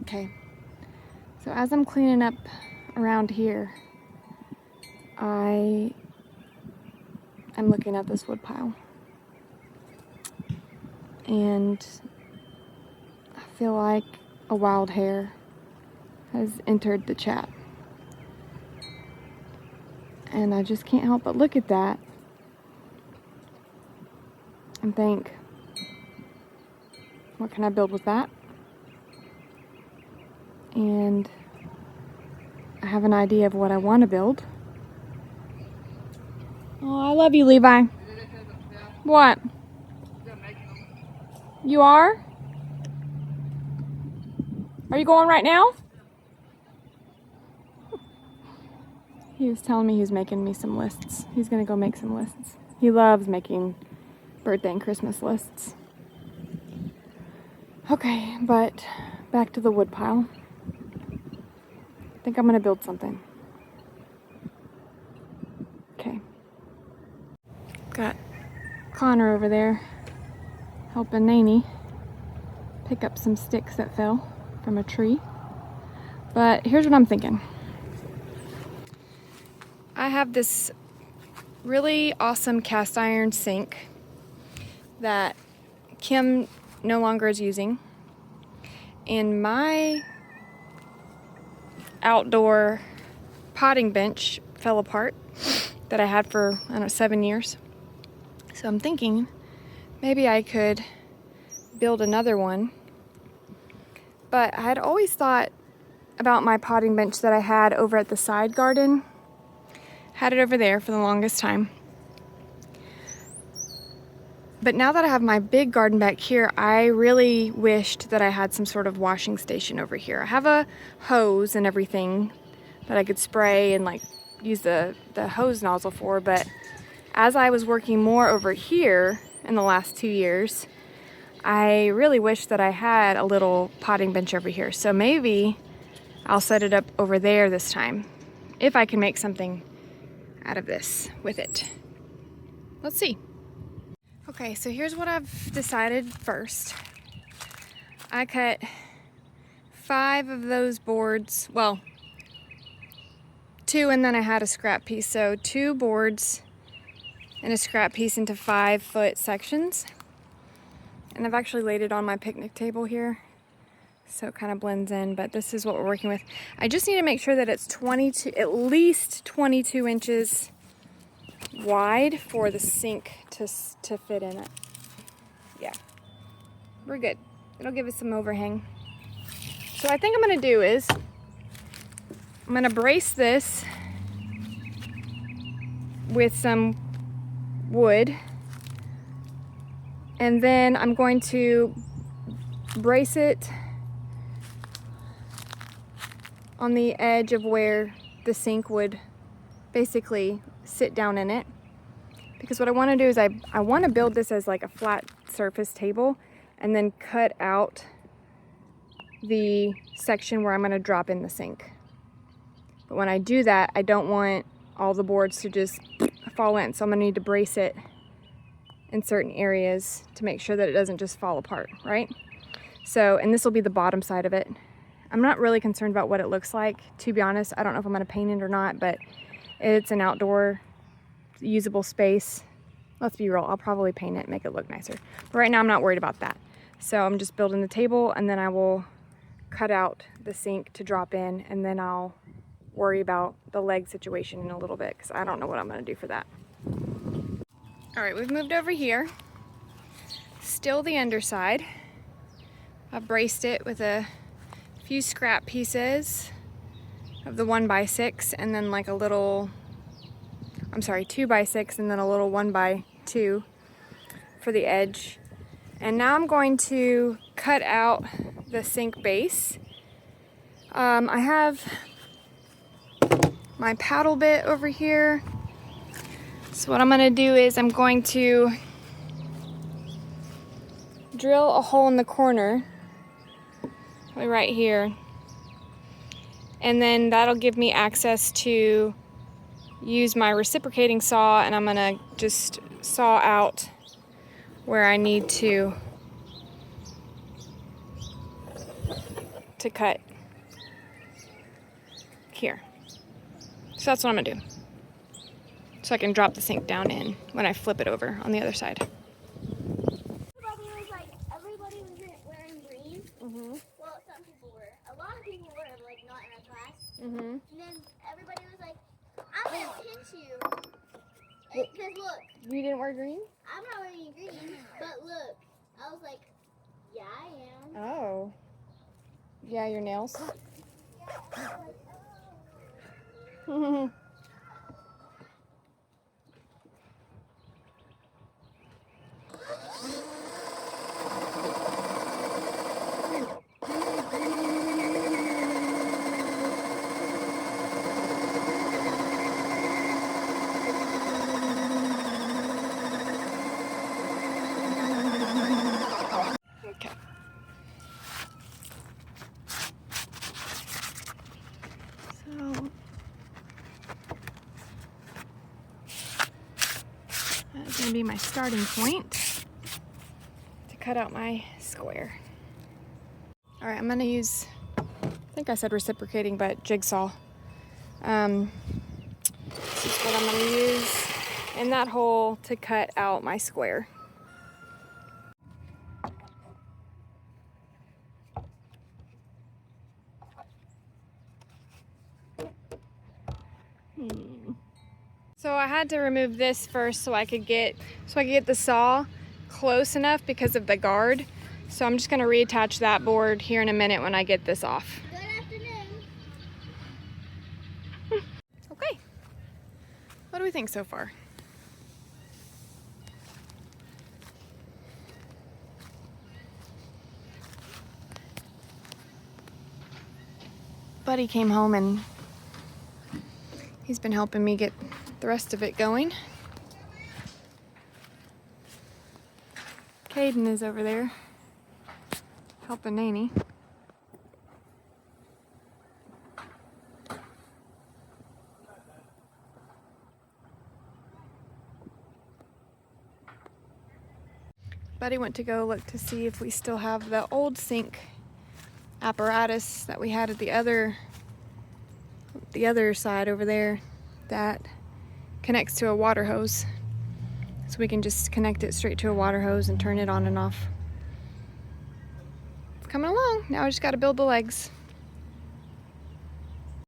Okay, so as I'm cleaning up around here, I'm looking at this wood pile, and I feel like a wild hare has entered the chat. And I just can't help but look at that and think, what can I build with that? And I have an idea of what I want to build. Oh, I love you, Levi. What? You are? Are you going right now? He was telling me he was making me some lists. He's gonna go make some lists. He loves making birthday and Christmas lists. Okay, but back to the wood pile. I think I'm gonna build something. Okay. Got Connor over there helping Nanny pick up some sticks that fell from a tree. But here's what I'm thinking. I have this really awesome cast iron sink that Kim no longer is using. And my outdoor potting bench fell apart that I had for, I don't know, 7 years. So I'm thinking maybe I could build another one. But I had always thought about my potting bench that I had over at the side garden. Had it over there for the longest time. But now that I have my big garden back here, I really wished that I had some sort of washing station over here. I have a hose and everything that I could spray and like use the hose nozzle for, but as I was working more over here in the last 2 years, I really wish that I had a little potting bench over here. So maybe I'll set it up over there this time, if I can make something out of this with it. Let's see. Okay, so here's what I've decided first. I cut 5 of those boards, well, 2 and then I had a scrap piece. So 2 boards and a scrap piece into 5-foot sections. And I've actually laid it on my picnic table here, so it kind of blends in, but this is what we're working with. I just need to make sure that it's at least 22 inches wide for the sink to fit in it. Yeah, we're good. It'll give us some overhang. So what I think I'm gonna do is I'm gonna brace this with some wood, and then I'm going to brace it on the edge of where the sink would basically sit down in it. Because what I want to do is I want to build this as like a flat surface table and then cut out the section where I'm going to drop in the sink. But when I do that, I don't want all the boards to just fall in, so I'm going to need to brace it in certain areas to make sure that it doesn't just fall apart, right? So, and this will be the bottom side of it. I'm not really concerned about what it looks like, to be honest. I don't know if I'm going to paint it or not, but it's an outdoor usable space. Let's be real, I'll probably paint it and make it look nicer. But right now I'm not worried about that. So I'm just building the table, and then I will cut out the sink to drop in, and then I'll worry about the leg situation in a little bit, because I don't know what I'm going to do for that. All right, we've moved over here. Still the underside. I've braced it with a few scrap pieces of the 1x6, and then like a little, 2x6, and then a little 1x2 for the edge. And now I'm going to cut out the sink base. I have my paddle bit over here. So what I'm going to do is I'm going to drill a hole in the corner, right here, and then that'll give me access to use my reciprocating saw, and I'm going to just saw out where I need to to cut here. So that's what I'm gonna do. So I can drop the sink down in when I flip it over on the other side. Everybody was wearing green. Well, some people were. A lot of people were, like, not in our class. And then everybody was like, I'm gonna pinch you. Because look. You didn't wear green? I'm not wearing green, but look. I was like, yeah, I am. Oh. Yeah, your nails. Yeah. Okay. So that's going to be my starting point to cut out my square. All right, I'm going to use, I think I said reciprocating, but jigsaw. This is what I'm going to use in that hole to cut out my square. So I had to remove this first so I could get the saw close enough because of the guard. So I'm just going to reattach that board here in a minute when I get this off. Good afternoon. Okay. What do we think so far? Buddy came home and he's been helping me get the rest of it going. Caden is over there helping Nanny. Buddy went to go look to see if we still have the old sink apparatus that we had at the other side over there that connects to a water hose. So we can just connect it straight to a water hose and turn it on and off. It's coming along. Now I just got to build the legs.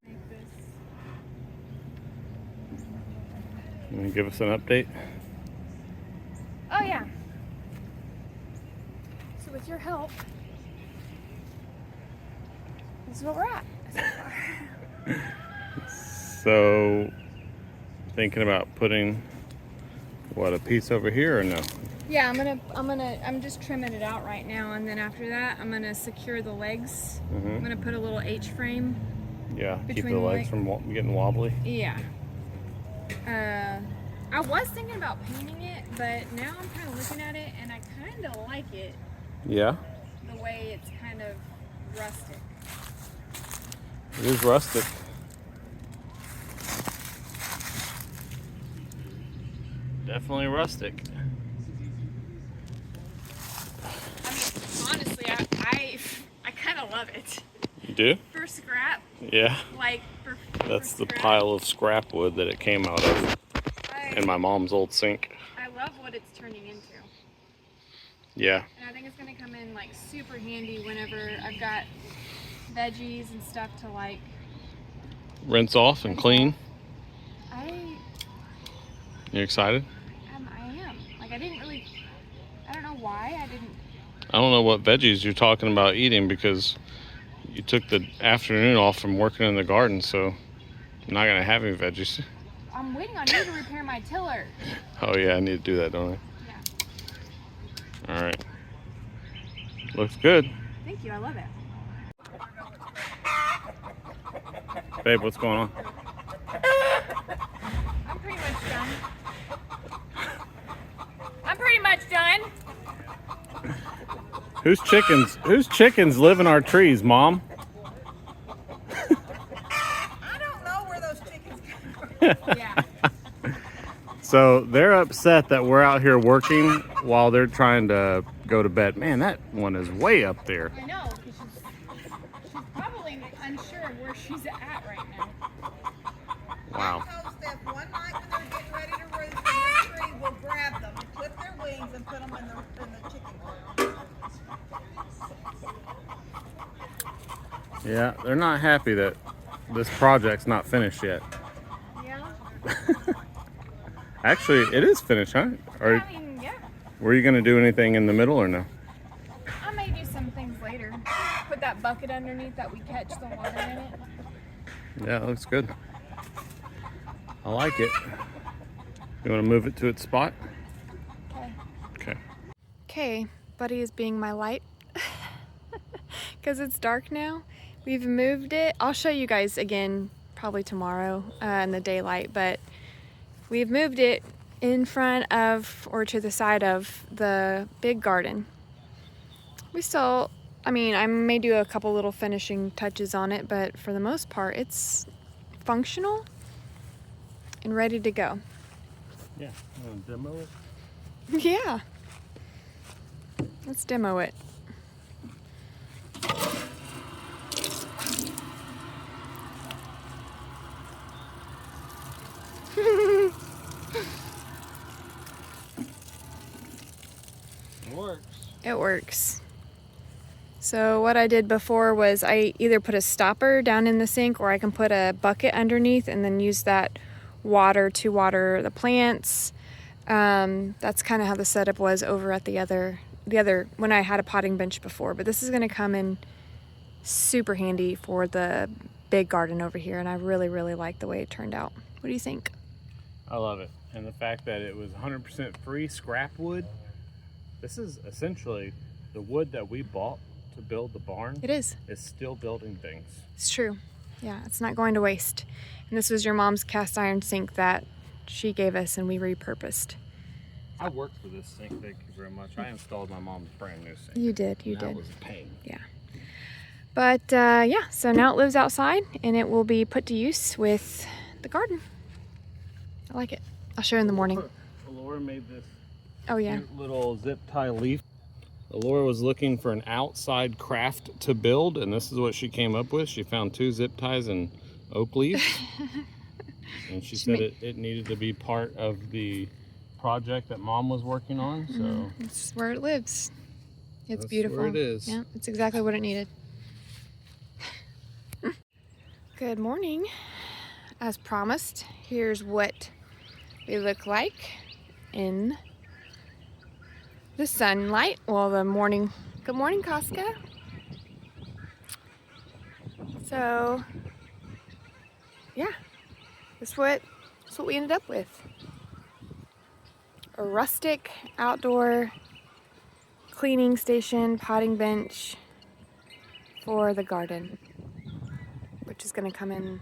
You want to give us an update? Oh yeah. So with your help, this is what we're at so far. So, thinking about putting what, a piece over here or no? Yeah, I'm just trimming it out right now, and then after that, I'm gonna secure the legs. I'm gonna put a little H-frame. Yeah, keep between the legs from getting wobbly. Yeah. I was thinking about painting it, but now I'm kind of looking at it, and I kind of like it. Yeah. The way it's kind of rustic. It is rustic. Definitely rustic. I mean, honestly, I kind of love it. You do? For scrap. Yeah. Like, That's for the scrap. pile of scrap wood that it came out of in my mom's old sink. I love what it's turning into. Yeah. And I think it's going to come in, like, super handy whenever I've got veggies and stuff to, like... Rinse off and clean. You excited? I am. Like, I don't know why I didn't... I don't know what veggies you're talking about eating because you took the afternoon off from working in the garden, so you're not going to have any veggies. I'm waiting on you to repair my tiller. Oh yeah, I need to do that, don't I? Yeah. All right. Looks good. Thank you. I love it. Babe, what's going on? I'm pretty much done. I'm pretty much done. Whose chickens live in our trees, Mom? I don't know where those chickens come from. Yeah. So they're upset that we're out here working while they're trying to go to bed. Man, that one is way up there. I know, because she's Wow. told Steph one night when they're getting ready to roost in the tree, we'll grab them, clip their wings, and put them in the chicken coop. Yeah, they're not happy that this project's not finished yet. Yeah. Actually, it is finished, huh? Or I mean, yeah. were you gonna do anything in the middle or no? I may do some things later. Put that bucket underneath that we catch the water in it. Yeah, it looks good. I like it. You want to move it to its spot? Okay. Okay. Okay, Buddy is being my light because it's dark now. We've moved it. I'll show you guys again probably tomorrow in the daylight, but we've moved it in front of or to the side of the big garden. We still, I mean, I may do a couple little finishing touches on it, but for the most part, it's functional and ready to go. Yeah. Want to demo it? Yeah. Let's demo it. It works. It works. So what I did before was I either put a stopper down in the sink or I can put a bucket underneath and then use that water to water the plants. That's kind of how the setup was over at the other when I had a potting bench before, but this is going to come in super handy for the big garden over here, and I really like the way it turned out. What do you think? I love it. And the fact that it was 100% free scrap wood. This is essentially the wood that we bought to build the barn. It is. Is still building things. It's true. Yeah, it's not going to waste. And this was your mom's cast iron sink that she gave us and we repurposed. I worked for this sink, thank you very much. I installed my mom's brand new sink. You did, you That did. was a pain. Yeah. But yeah, so now it lives outside and it will be put to use with the garden. I like it. I'll show you in the morning. Laura made this Oh yeah. cute little zip tie leaf. Laura was looking for an outside craft to build, and this is what she came up with. She found 2 zip ties and oak leaves. And she said it needed to be part of the project that Mom was working on, so It's where it lives. It's that's beautiful. where it is. Yeah, it's exactly what it needed. Good morning. As promised, here's what we look like in the sunlight. Well, the morning. Good morning, Casca. So, yeah, that's what we ended up with. A rustic outdoor cleaning station, potting bench for the garden, which is going to come in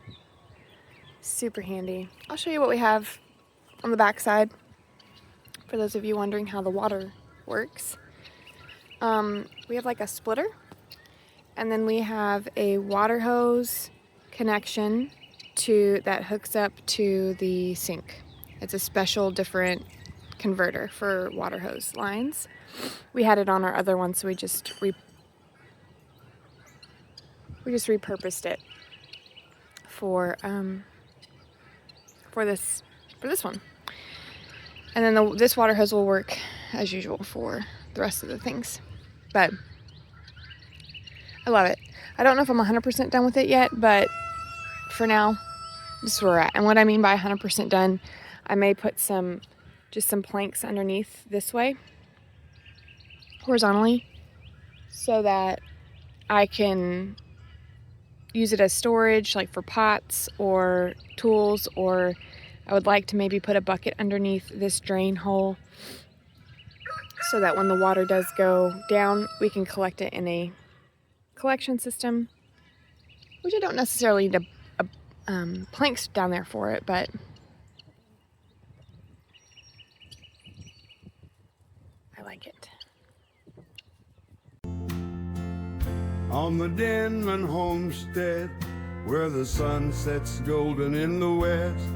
super handy. I'll show you what we have on the back side for those of you wondering how the water works. We have like a splitter, and then we have a water hose connection that hooks up to the sink. It's a special different converter for water hose lines. We had it on our other one, so we just repurposed it for this one. And then this water hose will work as usual for the rest of the things. But I love it. I don't know if I'm 100% done with it yet, but for now, this is where we're at. And what I mean by 100% done, I may put just some planks underneath this way, horizontally, so that I can use it as storage, like for pots or tools, or I would like to maybe put a bucket underneath this drain hole so that when the water does go down, we can collect it in a collection system, which I don't necessarily need planks down there for it, but I like it. On the Denman Homestead, where the sun sets golden in the west,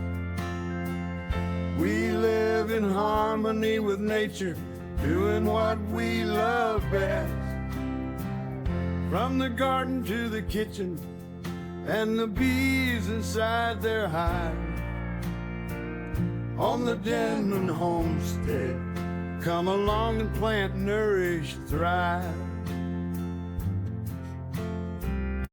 we live in harmony with nature, doing what we love best. From the garden to the kitchen, and the bees inside their hive, on the Denman homestead. Come along and plant, nourish, thrive.